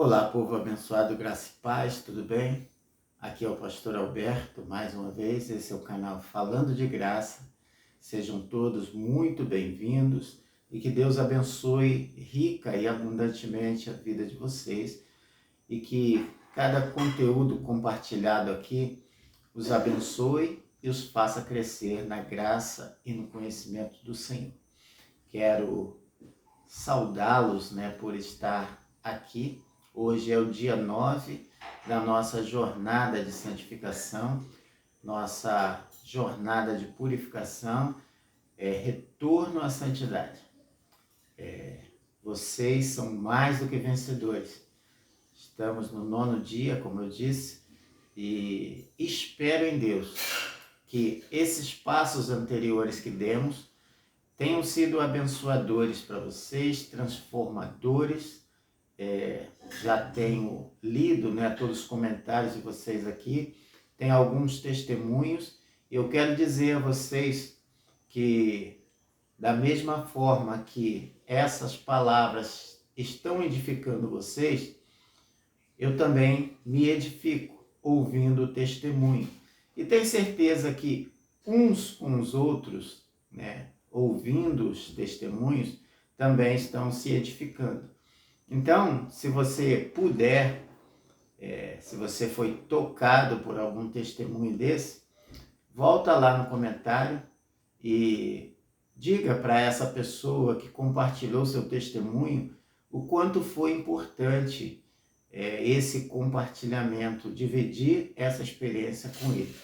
Olá, povo abençoado, graça e paz, tudo bem? Aqui é o pastor Alberto, mais uma vez, esse é o canal Falando de Graça. Sejam todos muito bem-vindos e que Deus abençoe rica e abundantemente a vida de vocês e que cada conteúdo compartilhado aqui os abençoe e os faça crescer na graça e no conhecimento do Senhor. Quero saudá-los, por estar aqui. Hoje é o dia 9 da nossa jornada de santificação, nossa jornada de purificação, retorno à santidade. Vocês são mais do que vencedores. Estamos no 9º dia, como eu disse, e espero em Deus que esses passos anteriores que demos tenham sido abençoadores para vocês, transformadores. Já tenho lido todos os comentários de vocês aqui, tem alguns testemunhos. Eu quero dizer a vocês que, da mesma forma que essas palavras estão edificando vocês, eu também me edifico ouvindo o testemunho. E tenho certeza que uns com os outros, ouvindo os testemunhos, também estão se edificando. Então, se você puder, se você foi tocado por algum testemunho desse, volta lá no comentário e diga para essa pessoa que compartilhou seu testemunho o quanto foi importante esse compartilhamento, dividir essa experiência com ele.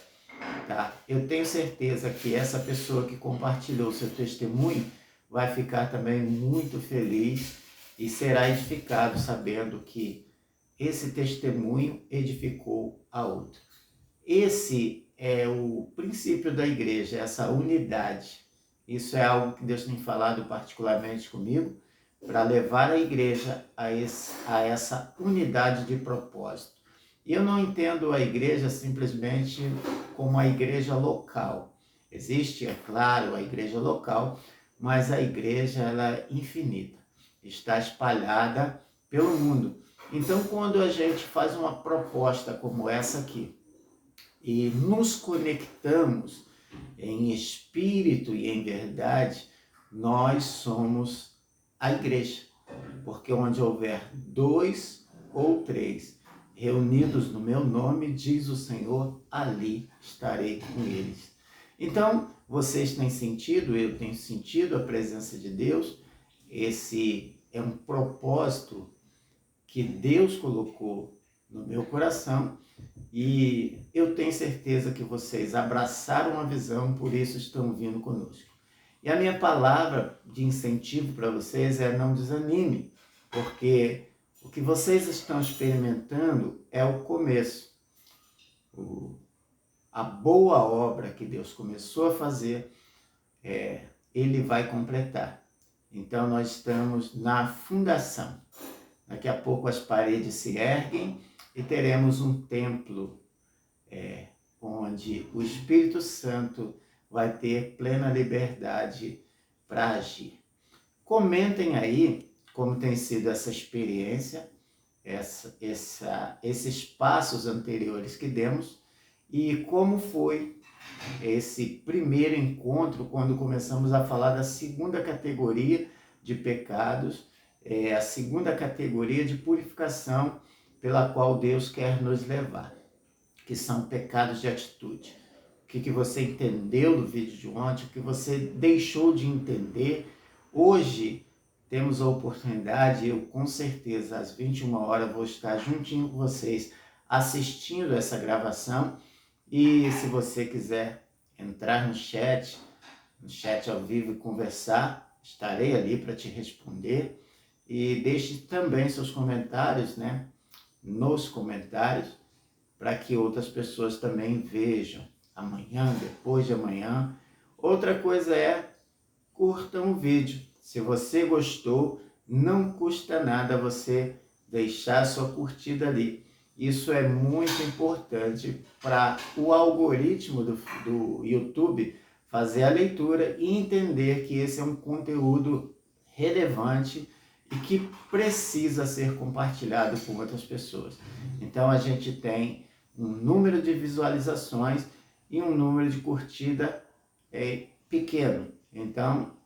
Tá? Eu tenho certeza que essa pessoa que compartilhou seu testemunho vai ficar também muito feliz e será edificado sabendo que esse testemunho edificou a outra. Esse é o princípio da igreja, essa unidade. Isso é algo que Deus tem falado particularmente comigo, para levar a igreja a essa unidade de propósito. E eu não entendo a igreja simplesmente como a igreja local. Existe, é claro, a igreja local, mas a igreja ela é infinita, está espalhada pelo mundo. Então, quando a gente faz uma proposta como essa aqui e nos conectamos em espírito e em verdade, nós somos a igreja. Porque onde houver 2 ou 3 reunidos no meu nome, diz o Senhor, ali estarei com eles. Então, vocês têm sentido, eu tenho sentido a presença de Deus. Esse é um propósito que Deus colocou no meu coração e eu tenho certeza que vocês abraçaram a visão, por isso estão vindo conosco. E a minha palavra de incentivo para vocês é: não desanime, porque o que vocês estão experimentando é o começo. A boa obra que Deus começou a fazer, Ele vai completar. Então nós estamos na fundação. Daqui a pouco as paredes se erguem e teremos um templo onde o Espírito Santo vai ter plena liberdade para agir. Comentem aí como tem sido essa experiência, esses passos anteriores que demos e como foi esse primeiro encontro quando começamos a falar da segunda categoria de pecados, a segunda categoria de purificação pela qual Deus quer nos levar, que são pecados de atitude. O que você entendeu do vídeo de ontem, o que você deixou de entender. Hoje temos a oportunidade, eu com certeza às 21 horas vou estar juntinho com vocês assistindo essa gravação. E se você quiser entrar no chat ao vivo e conversar, estarei ali para te responder. E deixe também seus comentários, nos comentários, para que outras pessoas também vejam amanhã, depois de amanhã. Outra coisa é, curtam o vídeo. Se você gostou, não custa nada você deixar sua curtida ali. Isso é muito importante para o algoritmo do YouTube fazer a leitura e entender que esse é um conteúdo relevante e que precisa ser compartilhado com outras pessoas. Então a gente tem um número de visualizações e um número de curtida pequeno. Então,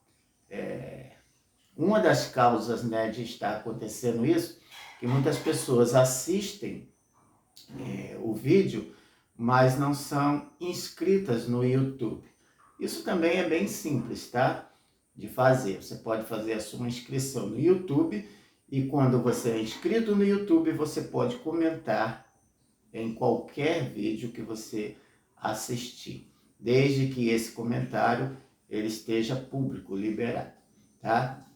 uma das causas, né, de estar acontecendo isso, que muitas pessoas assistem o vídeo, mas não são inscritas no YouTube. Isso também é bem simples, tá? De fazer. Você pode fazer a sua inscrição no YouTube e quando você é inscrito no YouTube, você pode comentar em qualquer vídeo que você assistir, desde que esse comentário ele esteja público, liberado, tá?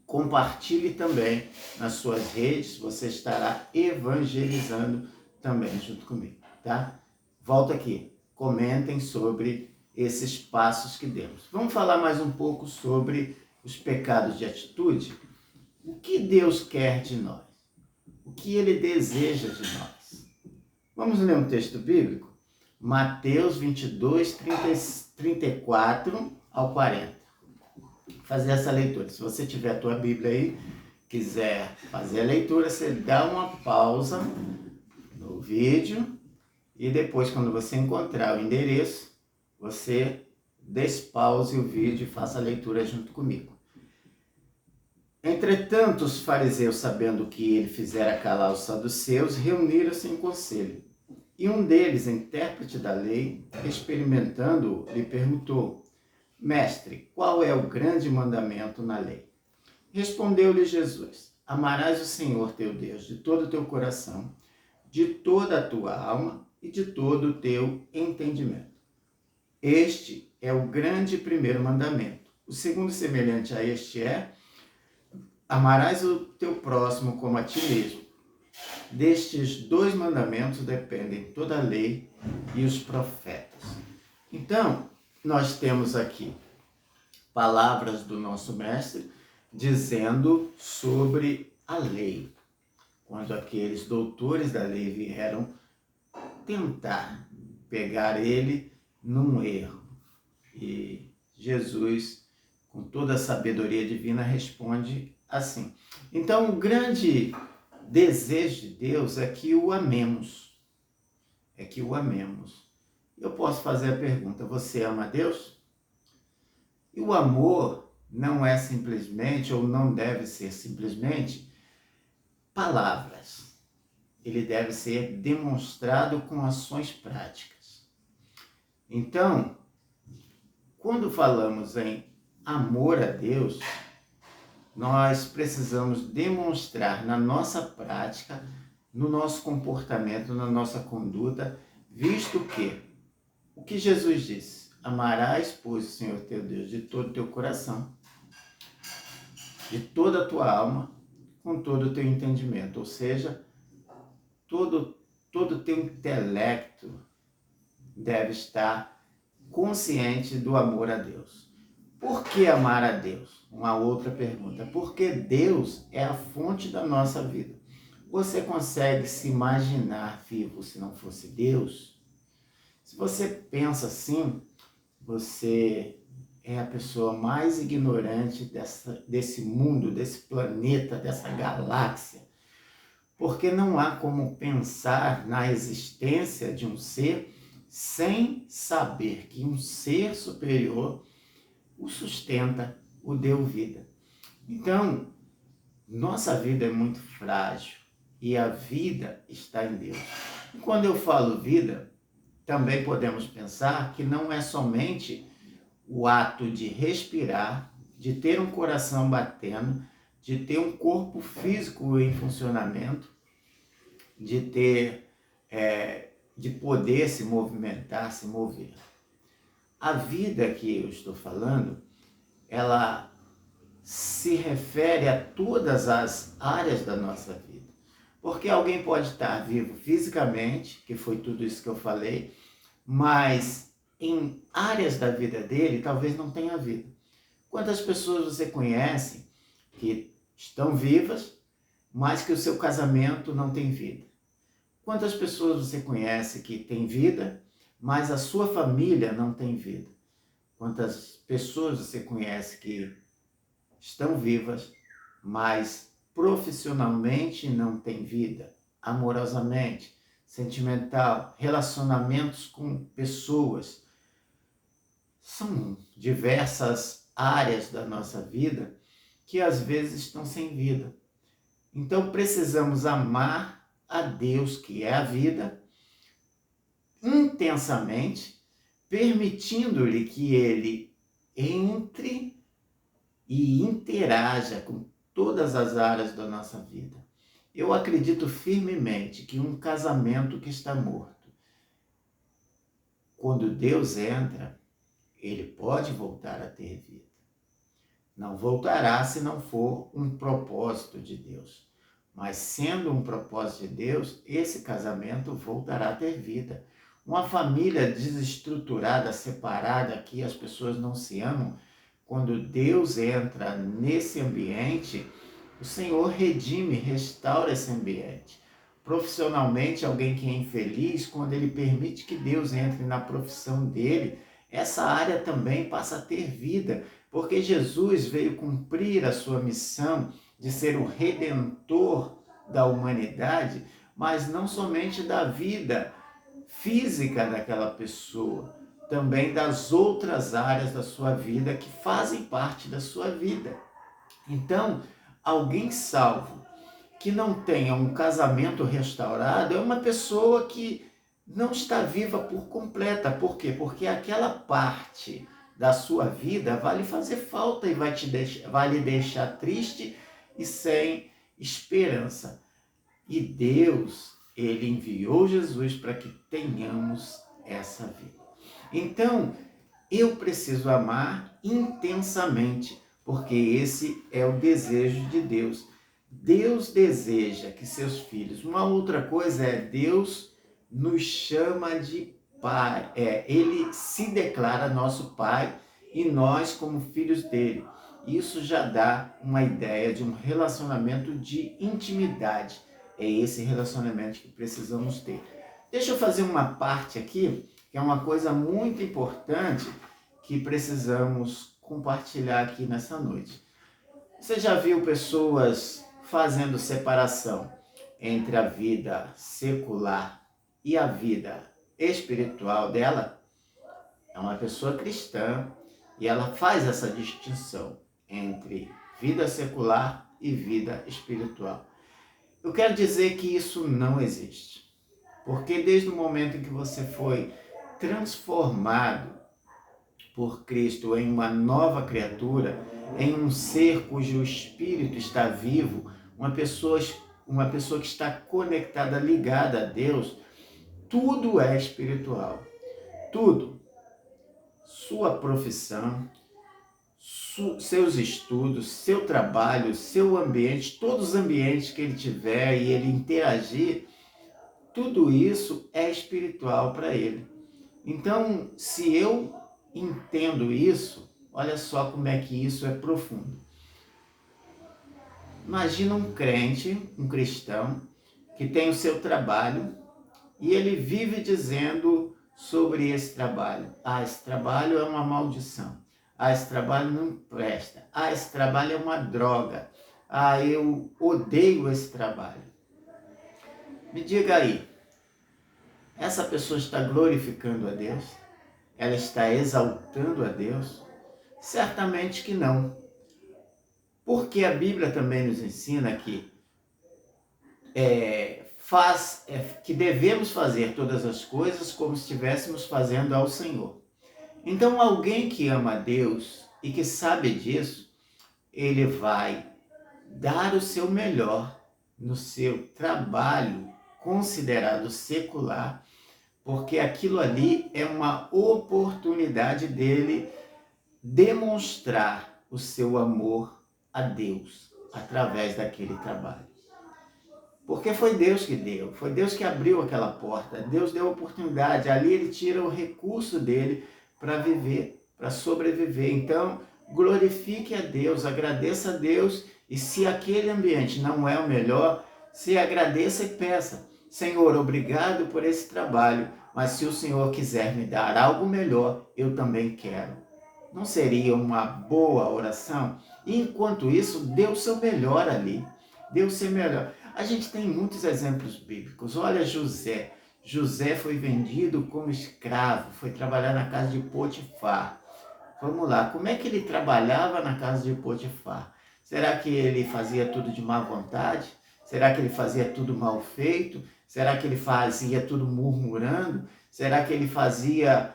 Compartilhe também nas suas redes, você estará evangelizando também junto comigo, tá? Volta aqui, comentem sobre esses passos que demos. Vamos falar mais um pouco sobre os pecados de atitude? O que Deus quer de nós? O que Ele deseja de nós? Vamos ler um texto bíblico? Mateus 22, 34 ao 40. Fazer essa leitura. Se você tiver a tua Bíblia aí, quiser fazer a leitura, você dá uma pausa no vídeo e depois, quando você encontrar o endereço, você despause o vídeo e faça a leitura junto comigo. Entretanto, os fariseus, sabendo que ele fizera calar os saduceus, reuniram-se em conselho. E um deles, intérprete da lei, experimentando-o, lhe perguntou: Mestre, qual é o grande mandamento na lei? Respondeu-lhe Jesus: Amarás o Senhor teu Deus de todo o teu coração, de toda a tua alma e de todo o teu entendimento. Este é o grande primeiro mandamento. O segundo, semelhante a este, é: amarás o teu próximo como a ti mesmo. Destes dois mandamentos dependem toda a lei e os profetas. Então, nós temos aqui palavras do nosso mestre dizendo sobre a lei. Quando aqueles doutores da lei vieram tentar pegar ele num erro. E Jesus, com toda a sabedoria divina, responde assim. Então, o grande desejo de Deus é que o amemos. É que o amemos. Eu posso fazer a pergunta: você ama Deus? E o amor não é simplesmente, ou não deve ser simplesmente, palavras. Ele deve ser demonstrado com ações práticas. Então, quando falamos em amor a Deus, nós precisamos demonstrar na nossa prática, no nosso comportamento, na nossa conduta, visto que o que Jesus disse: amarás, pois, o Senhor teu Deus de todo o teu coração, de toda a tua alma, com todo o teu entendimento. Ou seja, todo o teu intelecto deve estar consciente do amor a Deus. Por que amar a Deus? Uma outra pergunta. Porque Deus é a fonte da nossa vida. Você consegue se imaginar vivo se não fosse Deus? Se você pensa assim, você é a pessoa mais ignorante desse mundo, desse planeta, dessa galáxia. Porque não há como pensar na existência de um ser sem saber que um ser superior o sustenta, o deu vida. Então, nossa vida é muito frágil e a vida está em Deus. E quando eu falo vida, também podemos pensar que não é somente o ato de respirar, de ter um coração batendo, de ter um corpo físico em funcionamento, de ter, de poder se movimentar, se mover. A vida que eu estou falando, ela se refere a todas as áreas da nossa vida. Porque alguém pode estar vivo fisicamente, que foi tudo isso que eu falei, mas em áreas da vida dele talvez não tenha vida. Quantas pessoas você conhece que estão vivas, mas que o seu casamento não tem vida? Quantas pessoas você conhece que tem vida, mas a sua família não tem vida? Quantas pessoas você conhece que estão vivas, mas profissionalmente não tem vida, amorosamente, sentimental, relacionamentos com pessoas. São diversas áreas da nossa vida que às vezes estão sem vida. Então precisamos amar a Deus, que é a vida, intensamente, permitindo-lhe que Ele entre e interaja com todas as áreas da nossa vida. Eu acredito firmemente que um casamento que está morto, quando Deus entra, ele pode voltar a ter vida. Não voltará se não for um propósito de Deus. Mas sendo um propósito de Deus, esse casamento voltará a ter vida. Uma família desestruturada, separada, que as pessoas não se amam, quando Deus entra nesse ambiente, o Senhor redime, restaura esse ambiente. Profissionalmente, alguém que é infeliz, quando ele permite que Deus entre na profissão dele, essa área também passa a ter vida, porque Jesus veio cumprir a sua missão de ser o redentor da humanidade, mas não somente da vida física daquela pessoa, também das outras áreas da sua vida que fazem parte da sua vida. Então, alguém salvo que não tenha um casamento restaurado é uma pessoa que não está viva por completa. Por quê? Porque aquela parte da sua vida vai lhe fazer falta e vai lhe deixar triste e sem esperança. E Deus, ele enviou Jesus para que tenhamos essa vida. Então, eu preciso amar intensamente, porque esse é o desejo de Deus. Deus deseja que seus filhos... Uma outra coisa é, Deus nos chama de Pai. Ele se declara nosso Pai e nós como filhos dele. Isso já dá uma ideia de um relacionamento de intimidade. É esse relacionamento que precisamos ter. Deixa eu fazer uma parte aqui, que é uma coisa muito importante que precisamos compartilhar aqui nessa noite. Você já viu pessoas fazendo separação entre a vida secular e a vida espiritual dela? É uma pessoa cristã e ela faz essa distinção entre vida secular e vida espiritual. Eu quero dizer que isso não existe, porque desde o momento em que você foi transformado por Cristo em uma nova criatura, em um ser cujo espírito está vivo, uma pessoa que está conectada, ligada a Deus, tudo é espiritual. Tudo. Sua profissão, seus estudos, seu trabalho, seu ambiente, todos os ambientes que ele tiver e ele interagir, tudo isso é espiritual para ele. Então, se eu entendo isso, olha só como é que isso é profundo. Imagina um crente, um cristão, que tem o seu trabalho e ele vive dizendo sobre esse trabalho. Esse trabalho é uma maldição. Esse trabalho não presta. Esse trabalho é uma droga. Eu odeio esse trabalho. Me diga aí, essa pessoa está glorificando a Deus? Ela está exaltando a Deus? Certamente que não. Porque a Bíblia também nos ensina que que devemos fazer todas as coisas como se estivéssemos fazendo ao Senhor. Então, alguém que ama a Deus e que sabe disso, ele vai dar o seu melhor no seu trabalho considerado secular, porque aquilo ali é uma oportunidade dele demonstrar o seu amor a Deus através daquele trabalho. Porque foi Deus que deu, foi Deus que abriu aquela porta, Deus deu a oportunidade, ali ele tira o recurso dele para viver, para sobreviver. Então, glorifique a Deus, agradeça a Deus, e se aquele ambiente não é o melhor, se agradeça e peça: Senhor, obrigado por esse trabalho, mas se o Senhor quiser me dar algo melhor, eu também quero. Não seria uma boa oração? E enquanto isso, dê o seu melhor ali. Dê o seu melhor. A gente tem muitos exemplos bíblicos. Olha José. José foi vendido como escravo, foi trabalhar na casa de Potifar. Vamos lá, como é que ele trabalhava na casa de Potifar? Será que ele fazia tudo de má vontade? Será que ele fazia tudo mal feito? Será que ele fazia tudo murmurando? Será que ele fazia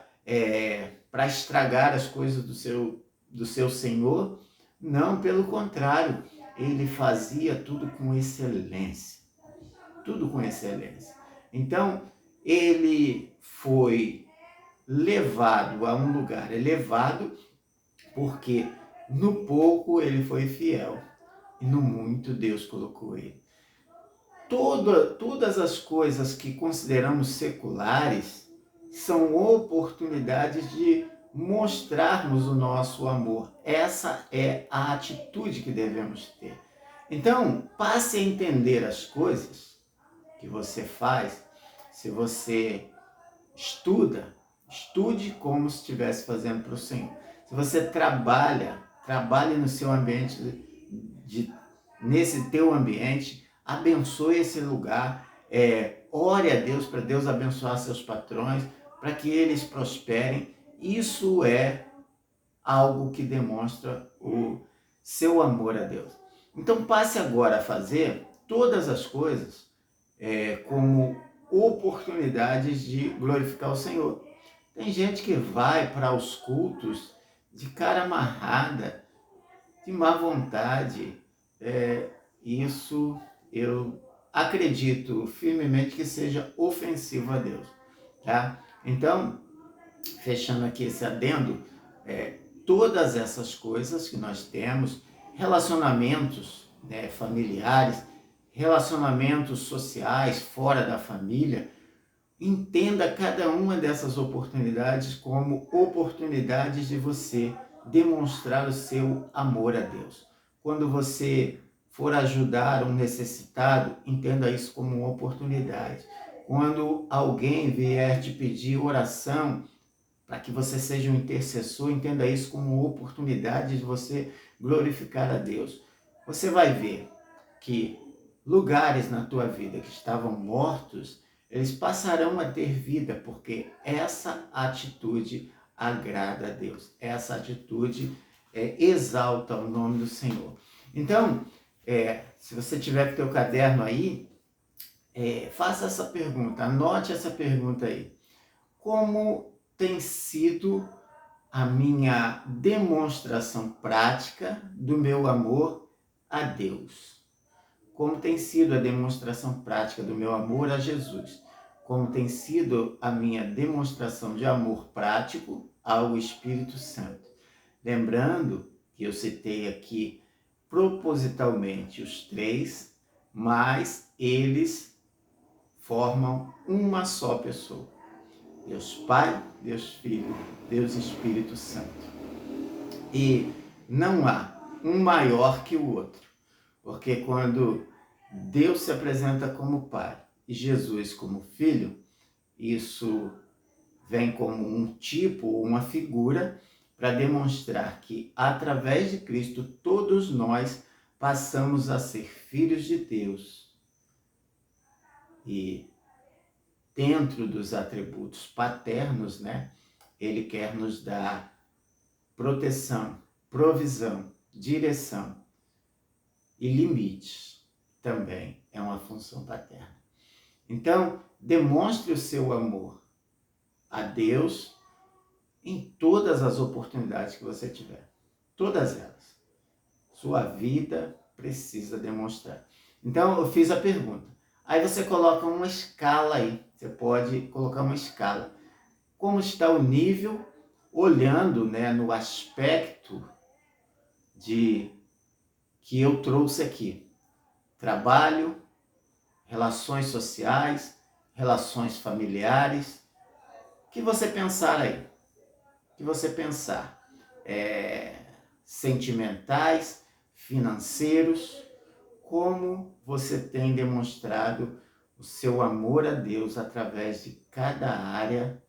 para estragar as coisas do seu Senhor? Não, pelo contrário, ele fazia tudo com excelência. Tudo com excelência. Então, ele foi levado a um lugar elevado, porque no pouco ele foi fiel e no muito Deus colocou ele. Todas as coisas que consideramos seculares são oportunidades de mostrarmos o nosso amor. Essa é a atitude que devemos ter. Então, passe a entender as coisas que você faz. Se você estude como se estivesse fazendo para o Senhor. Se você trabalhe no seu ambiente, nesse teu ambiente, abençoe esse lugar, ore a Deus para Deus abençoar seus patrões, para que eles prosperem. Isso é algo que demonstra o seu amor a Deus. Então passe agora a fazer todas as coisas como oportunidades de glorificar o Senhor. Tem gente que vai para os cultos de cara amarrada, de má vontade. Isso eu acredito firmemente que seja ofensivo a Deus. Tá? Então, fechando aqui esse adendo, todas essas coisas que nós temos, relacionamentos familiares, relacionamentos sociais fora da família, entenda cada uma dessas oportunidades como oportunidades de você demonstrar o seu amor a Deus. Quando você for ajudar um necessitado, entenda isso como uma oportunidade. Quando alguém vier te pedir oração para que você seja um intercessor, entenda isso como uma oportunidade de você glorificar a Deus. Você vai ver que lugares na tua vida que estavam mortos, eles passarão a ter vida, porque essa atitude agrada a Deus. Essa atitude exalta o nome do Senhor. Então, se você tiver com o teu caderno aí, faça essa pergunta, anote essa pergunta aí. Como tem sido a minha demonstração prática do meu amor a Deus? Como tem sido a demonstração prática do meu amor a Jesus? Como tem sido a minha demonstração de amor prático ao Espírito Santo? Lembrando que eu citei aqui propositalmente os três, mas eles formam uma só pessoa. Deus Pai, Deus Filho, Deus Espírito Santo. E não há um maior que o outro, porque quando Deus se apresenta como Pai e Jesus como Filho, isso vem como um tipo, uma figura, para demonstrar que através de Cristo todos nós passamos a ser filhos de Deus. E dentro dos atributos paternos, ele quer nos dar proteção, provisão, direção e limites. Também é uma função paterna. Então, demonstre o seu amor a Deus em todas as oportunidades que você tiver. Todas elas. Sua vida precisa demonstrar. Então, eu fiz a pergunta. Aí você coloca uma escala aí. Você pode colocar uma escala. Como está o nível, olhando no aspecto que eu trouxe aqui. Trabalho, relações sociais, relações familiares. O que você pensar aí? O que você pensar? Sentimentais, financeiros. Como você tem demonstrado o seu amor a Deus através de cada área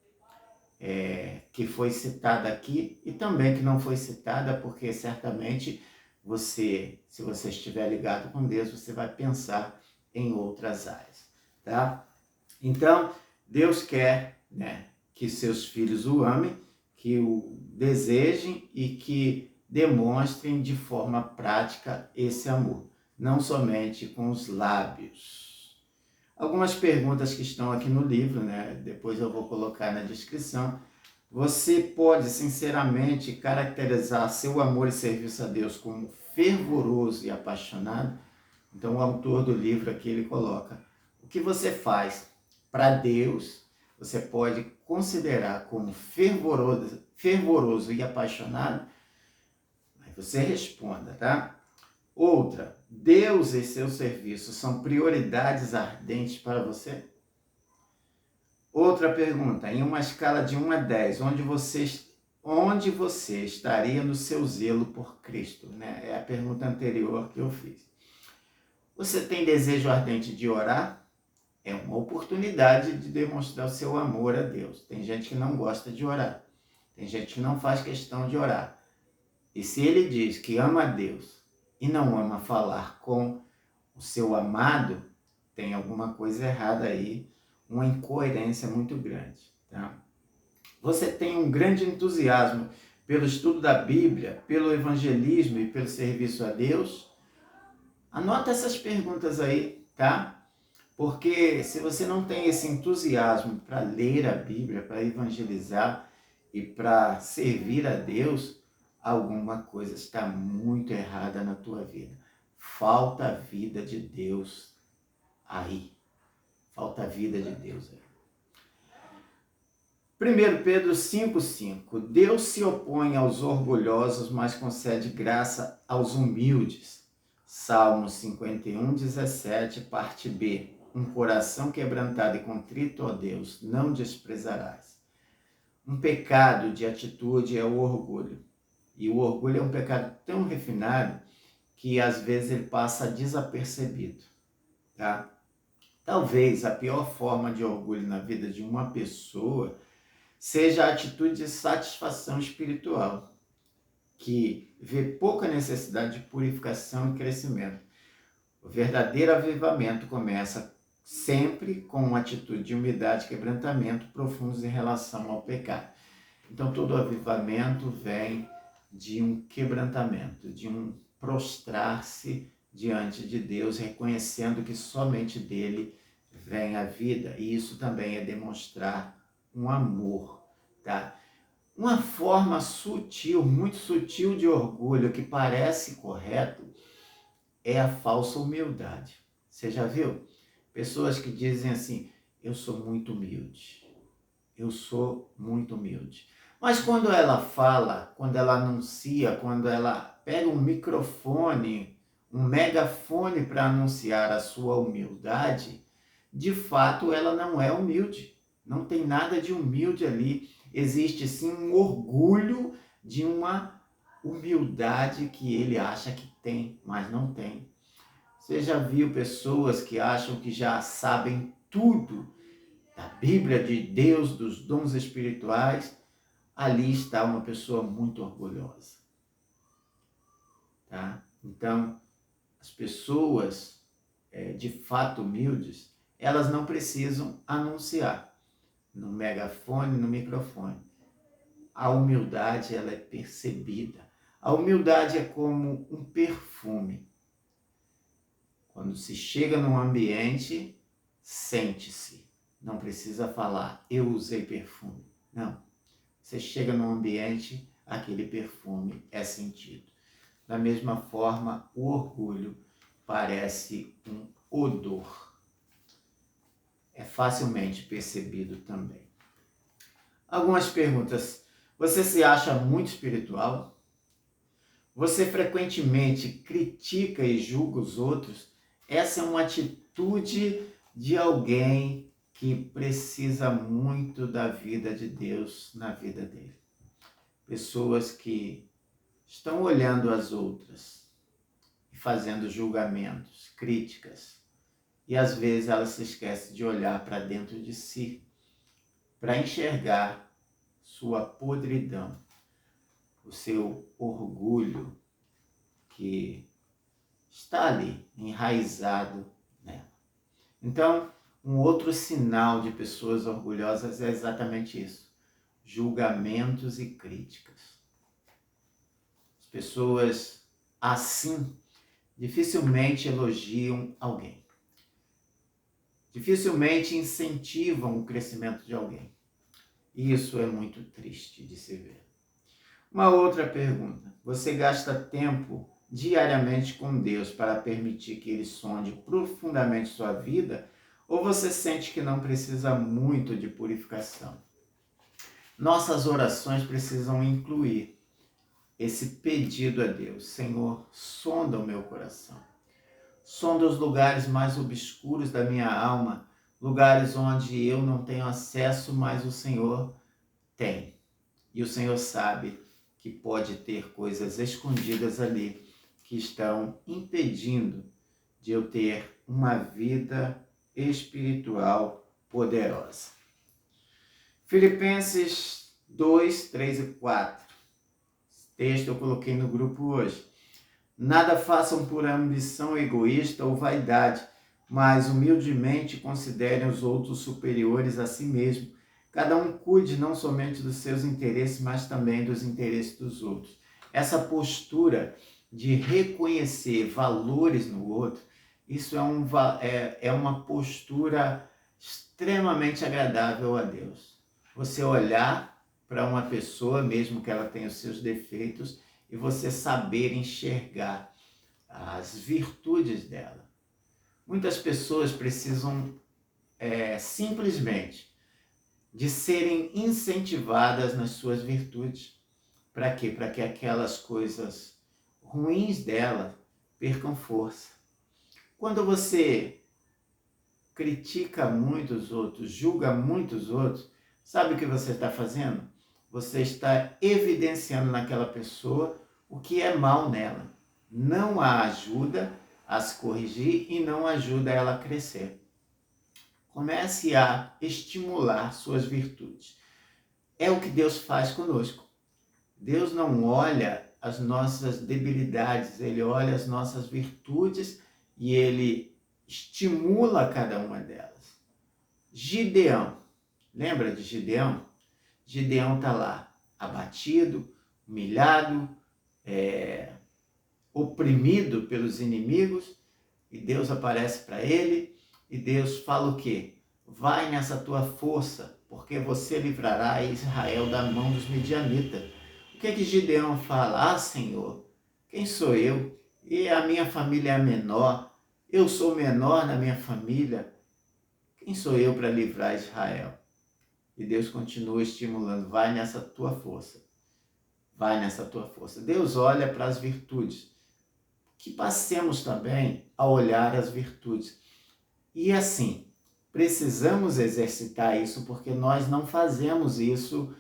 que foi citada aqui e também que não foi citada, porque certamente você, se você estiver ligado com Deus, você vai pensar em outras áreas, tá? Então, Deus quer, né, que seus filhos o amem, que o desejem e que demonstrem de forma prática esse amor, não somente com os lábios. Algumas perguntas que estão aqui no livro, né, depois eu vou colocar na descrição. Você pode, sinceramente, caracterizar seu amor e serviço a Deus como fervoroso e apaixonado? Então, o autor do livro aqui, ele coloca: o que você faz para Deus, você pode considerar como fervoroso e apaixonado? Aí você responda, tá? Outra: Deus e seu serviço são prioridades ardentes para você? Outra pergunta: em uma escala de 1 a 10, onde você estaria no seu zelo por Cristo? Né? É a pergunta anterior que eu fiz. Você tem desejo ardente de orar? É uma oportunidade de demonstrar o seu amor a Deus. Tem gente que não gosta de orar. Tem gente que não faz questão de orar. E se ele diz que ama a Deus e não ama falar com o seu amado, tem alguma coisa errada aí, uma incoerência muito grande, tá? Você tem um grande entusiasmo pelo estudo da Bíblia, pelo evangelismo e pelo serviço a Deus? Anota essas perguntas aí, tá? Porque se você não tem esse entusiasmo para ler a Bíblia, para evangelizar e para servir a Deus, alguma coisa está muito errada na tua vida. Falta a vida de Deus aí. Falta a vida de Deus aí. 1 Pedro 5,5. Deus se opõe aos orgulhosos, mas concede graça aos humildes. Salmo 51:17, parte B. Um coração quebrantado e contrito, ó Deus, não desprezarás. Um pecado de atitude é o orgulho. E o orgulho é um pecado tão refinado que às vezes ele passa desapercebido, tá? Talvez a pior forma de orgulho na vida de uma pessoa seja a atitude de satisfação espiritual, que vê pouca necessidade de purificação e crescimento. O verdadeiro avivamento começa sempre com uma atitude de humildade e quebrantamento profundos em relação ao pecado. Então, todo avivamento vem de um quebrantamento, de um prostrar-se diante de Deus, reconhecendo que somente dele vem a vida. E isso também é demonstrar um amor, tá? Uma forma sutil, muito sutil de orgulho que parece correto é a falsa humildade. Você já viu? Pessoas que dizem assim: eu sou muito humilde, eu sou muito humilde. Mas quando ela fala, quando ela anuncia, quando ela pega um microfone, um megafone para anunciar a sua humildade, de fato ela não é humilde. Não tem nada de humilde ali. Existe sim um orgulho de uma humildade que ele acha que tem, mas não tem. Você já viu pessoas que acham que já sabem tudo da Bíblia, de Deus, dos dons espirituais? Ali está uma pessoa muito orgulhosa, tá? Então, as pessoas de fato humildes, elas não precisam anunciar no megafone, no microfone. A humildade, ela é percebida. A humildade é como um perfume. Quando se chega num ambiente, sente-se. Não precisa falar, eu usei perfume. Não. Você chega num ambiente, aquele perfume é sentido. Da mesma forma, o orgulho parece um odor. É facilmente percebido também. Algumas perguntas. Você se acha muito espiritual? Você frequentemente critica e julga os outros? Essa é uma atitude de alguém que precisa muito da vida de Deus na vida dele. Pessoas que estão olhando as outras e fazendo julgamentos, críticas. E às vezes ela se esquece de olhar para dentro de si, para enxergar sua podridão, o seu orgulho que está ali, enraizado nela. Então, um outro sinal de pessoas orgulhosas é exatamente isso: julgamentos e críticas. As pessoas assim dificilmente elogiam alguém, dificilmente incentivam o crescimento de alguém. E isso é muito triste de se ver. Uma outra pergunta: você gasta tempo diariamente com Deus para permitir que Ele sonde profundamente sua vida, ou você sente que não precisa muito de purificação? Nossas orações precisam incluir esse pedido a Deus: Senhor, sonda o meu coração. Sonda os lugares mais obscuros da minha alma, lugares onde eu não tenho acesso, mas o Senhor tem. E o Senhor sabe que pode ter coisas escondidas ali que estão impedindo de eu ter uma vida espiritual poderosa. Filipenses 2, 3 e 4. Esse texto eu coloquei no grupo hoje. Nada façam por ambição egoísta ou vaidade, mas humildemente considerem os outros superiores a si mesmo. Cada um cuide não somente dos seus interesses, mas também dos interesses dos outros. Essa postura de reconhecer valores no outro, isso é uma postura extremamente agradável a Deus. Você olhar para uma pessoa, mesmo que ela tenha os seus defeitos, e você saber enxergar as virtudes dela. Muitas pessoas precisam simplesmente de serem incentivadas nas suas virtudes. Para quê? Para que aquelas coisas ruins dela percam força. Quando você critica muito os outros, julga muito os outros, sabe o que você está fazendo? Você está evidenciando naquela pessoa o que é mal nela. Não a ajuda a se corrigir e não ajuda ela a crescer. Comece a estimular suas virtudes. É o que Deus faz conosco. Deus não olha as nossas debilidades, Ele olha as nossas virtudes e Ele estimula cada uma delas. Gideão, lembra de Gideão? Gideão está lá, abatido, humilhado, oprimido pelos inimigos, e Deus aparece para ele, e Deus fala o quê? Vai nessa tua força, porque você livrará Israel da mão dos midianitas. O que Gideão fala? Ah, Senhor, quem sou eu? E a minha família é menor, eu sou menor na minha família, quem sou eu para livrar Israel? E Deus continua estimulando, vai nessa tua força. Vai nessa tua força. Deus olha para as virtudes. Que passemos também a olhar as virtudes. E assim, precisamos exercitar isso porque nós não fazemos isso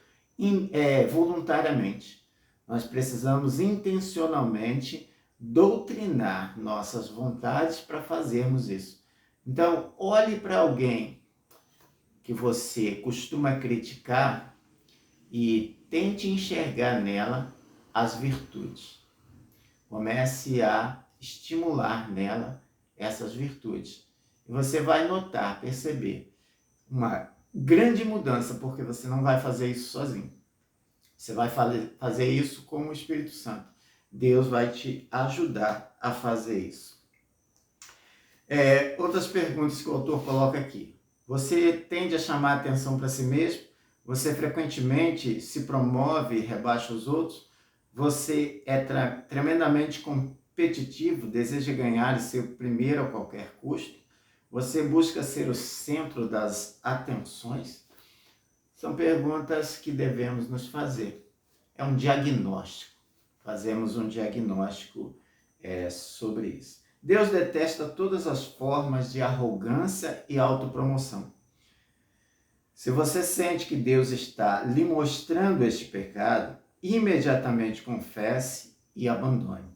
voluntariamente. Nós precisamos intencionalmente doutrinar nossas vontades para fazermos isso. Então, olhe para alguém que você costuma criticar e tente enxergar nela as virtudes. Comece a estimular nela essas virtudes. E você vai notar, perceber uma grande mudança, porque você não vai fazer isso sozinho. Você vai fazer isso com o Espírito Santo. Deus vai te ajudar a fazer isso. Outras perguntas que o autor coloca aqui. Você tende a chamar a atenção para si mesmo? Você frequentemente se promove e rebaixa os outros? Você é tremendamente competitivo, deseja ganhar e ser o primeiro a qualquer custo? Você busca ser o centro das atenções? São perguntas que devemos nos fazer. É um diagnóstico. Fazemos um diagnóstico sobre isso. Deus detesta todas as formas de arrogância e autopromoção. Se você sente que Deus está lhe mostrando este pecado, imediatamente confesse e abandone.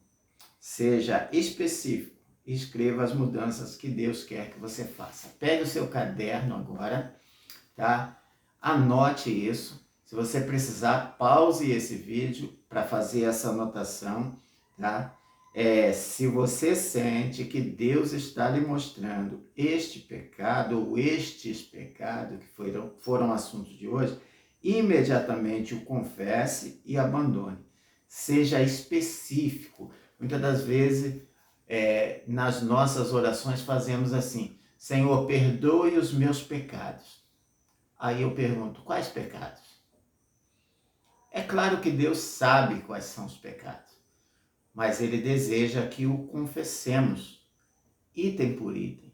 Seja específico e escreva as mudanças que Deus quer que você faça. Pegue o seu caderno agora, tá? Anote isso Se você precisar, pause esse vídeo para fazer essa anotação, tá? Se você sente que Deus está lhe mostrando este pecado ou estes pecados que foram assuntos de hoje, imediatamente o confesse e abandone. Seja específico. Muitas das vezes, nas nossas orações fazemos assim: Senhor, perdoe os meus pecados. Aí eu pergunto, quais pecados? É claro que Deus sabe quais são os pecados, mas Ele deseja que o confessemos, item por item.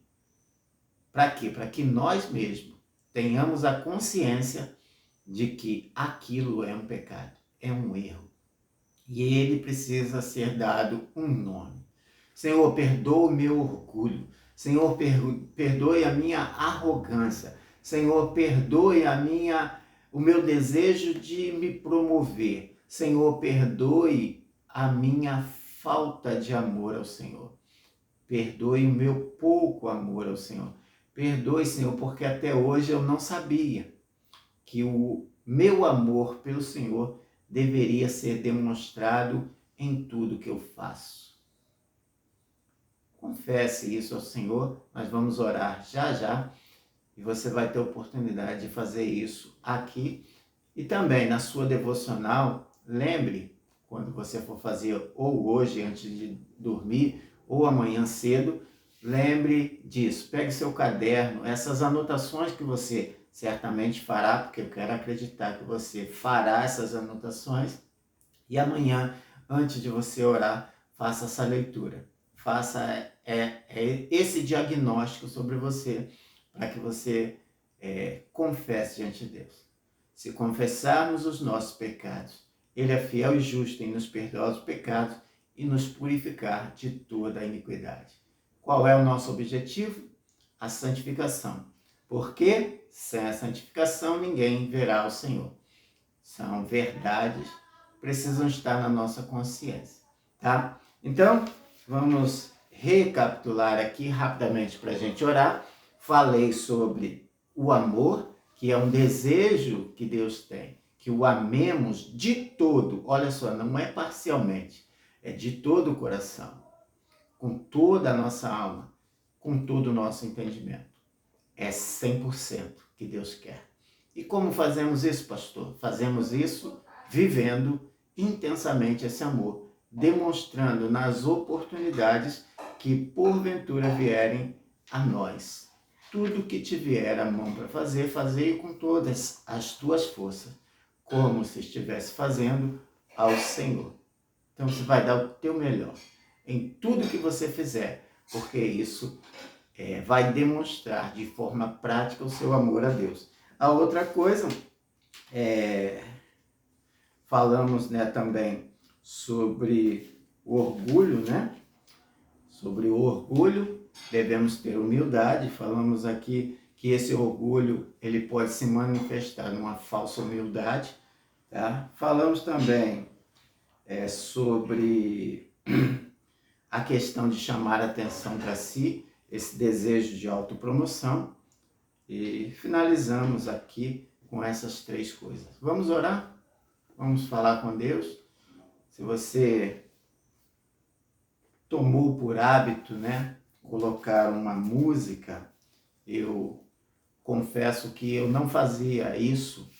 Para quê? Para que nós mesmos tenhamos a consciência de que aquilo é um pecado, é um erro. E ele precisa ser dado um nome. Senhor, perdoa o meu orgulho. Senhor, perdoe a minha arrogância. Senhor, perdoe o meu desejo de me promover. Senhor, perdoe a minha falta de amor ao Senhor. Perdoe o meu pouco amor ao Senhor. Perdoe, Senhor, porque até hoje eu não sabia que o meu amor pelo Senhor deveria ser demonstrado em tudo que eu faço. Confesse isso ao Senhor, nós vamos orar já já e você vai ter oportunidade de fazer isso aqui e também na sua devocional. Lembre, quando você for fazer ou hoje antes de dormir ou amanhã cedo, lembre disso, pegue seu caderno, essas anotações que você certamente fará, porque eu quero acreditar que você fará essas anotações, e amanhã, antes de você orar, faça essa leitura. Faça esse diagnóstico sobre você, para que você confesse diante de Deus. Se confessarmos os nossos pecados, Ele é fiel e justo em nos perdoar os pecados e nos purificar de toda a iniquidade. Qual é o nosso objetivo? A santificação. Porque sem a santificação ninguém verá o Senhor. São verdades que precisam estar na nossa consciência, tá? Então, vamos recapitular aqui rapidamente para a gente orar. Falei sobre o amor, que é um desejo que Deus tem, que o amemos de todo, olha só, não é parcialmente, é de todo o coração, com toda a nossa alma, com todo o nosso entendimento. É 100% que Deus quer. E como fazemos isso, pastor? Fazemos isso vivendo intensamente esse amor, demonstrando nas oportunidades que porventura vierem a nós. Tudo que te vier à mão para fazer, fazei com todas as tuas forças, como se estivesse fazendo ao Senhor. Então você vai dar o teu melhor em tudo que você fizer, porque isso vai demonstrar de forma prática o seu amor a Deus. A outra coisa, falamos também sobre o orgulho, Sobre o orgulho, devemos ter humildade. Falamos aqui que esse orgulho ele pode se manifestar numa falsa humildade. Tá? Falamos também sobre a questão de chamar a atenção para si, esse desejo de autopromoção. E finalizamos aqui com essas três coisas. Vamos orar? Vamos falar com Deus? Se você tomou por hábito, colocar uma música, eu confesso que eu não fazia isso,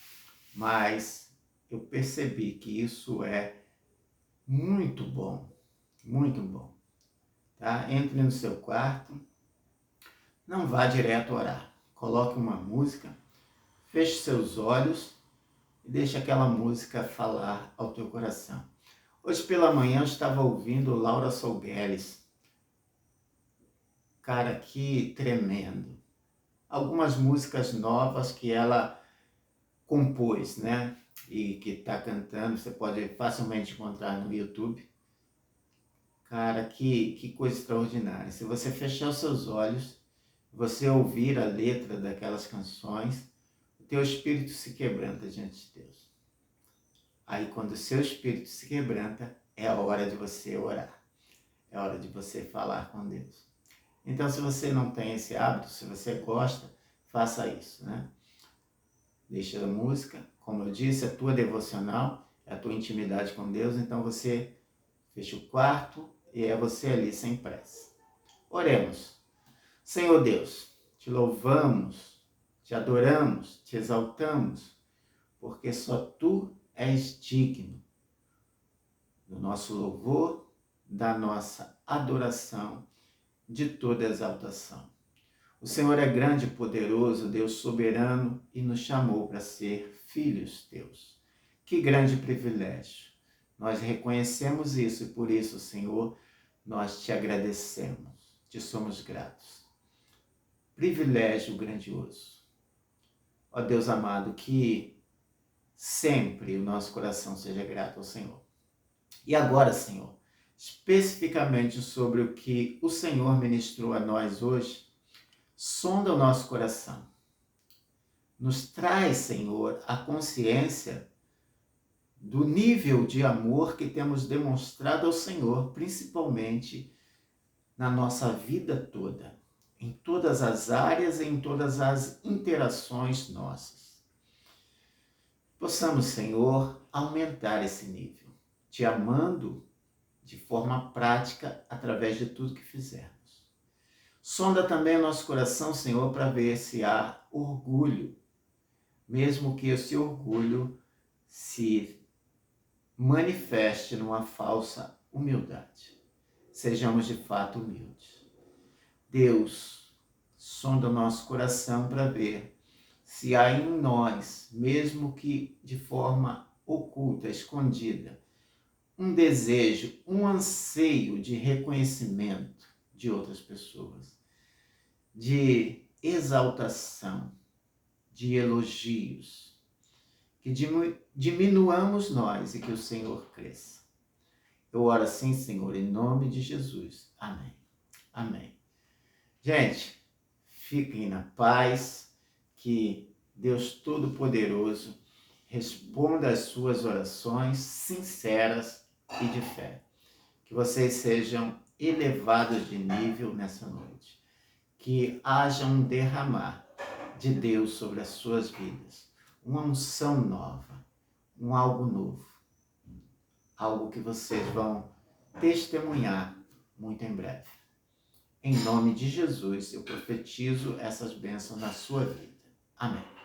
mas eu percebi que isso é muito bom, tá? Entre no seu quarto, não vá direto orar, coloque uma música, feche seus olhos e deixe aquela música falar ao teu coração. Hoje pela manhã eu estava ouvindo Laura Solgueles. Cara, que tremendo. Algumas músicas novas que ela compôs, E que está cantando, você pode facilmente encontrar no YouTube. Cara, que coisa extraordinária. Se você fechar os seus olhos, você ouvir a letra daquelas canções, o teu espírito se quebranta diante de Deus. Aí quando o seu espírito se quebranta, é a hora de você orar. É a hora de você falar com Deus. Então, se você não tem esse hábito, se você gosta, faça isso, Deixa a música, como eu disse, a tua devocional, é a tua intimidade com Deus, então você fecha o quarto e é você ali sem pressa. Oremos. Senhor Deus, te louvamos, te adoramos, te exaltamos, porque só tu és digno do nosso louvor, da nossa adoração, de toda exaltação. O Senhor é grande e poderoso, Deus soberano, e nos chamou para ser filhos teus. Que grande privilégio! Nós reconhecemos isso e por isso, Senhor, nós te agradecemos, te somos gratos. Privilégio grandioso. Ó Deus amado, que sempre o nosso coração seja grato ao Senhor. E agora, Senhor, especificamente sobre o que o Senhor ministrou a nós hoje, sonda o nosso coração. Nos traz, Senhor, a consciência do nível de amor que temos demonstrado ao Senhor, principalmente na nossa vida toda, em todas as áreas e em todas as interações nossas. Possamos, Senhor, aumentar esse nível, te amando de forma prática através de tudo que fizermos. Sonda também o nosso coração, Senhor, para ver se há orgulho, mesmo que esse orgulho se manifeste numa falsa humildade. Sejamos de fato humildes. Deus, sonda o nosso coração para ver se há em nós, mesmo que de forma oculta, escondida, um desejo, um anseio de reconhecimento de outras pessoas, de exaltação, de elogios, que diminuamos nós e que o Senhor cresça. Eu oro assim, Senhor, em nome de Jesus. Amém. Amém. Gente, fiquem na paz, que Deus Todo-Poderoso responda às suas orações sinceras e de fé. Que vocês sejam elevados de nível nessa noite. Que haja um derramar de Deus sobre as suas vidas. Uma unção nova, um algo novo. Algo que vocês vão testemunhar muito em breve. Em nome de Jesus, eu profetizo essas bênçãos na sua vida. Amém.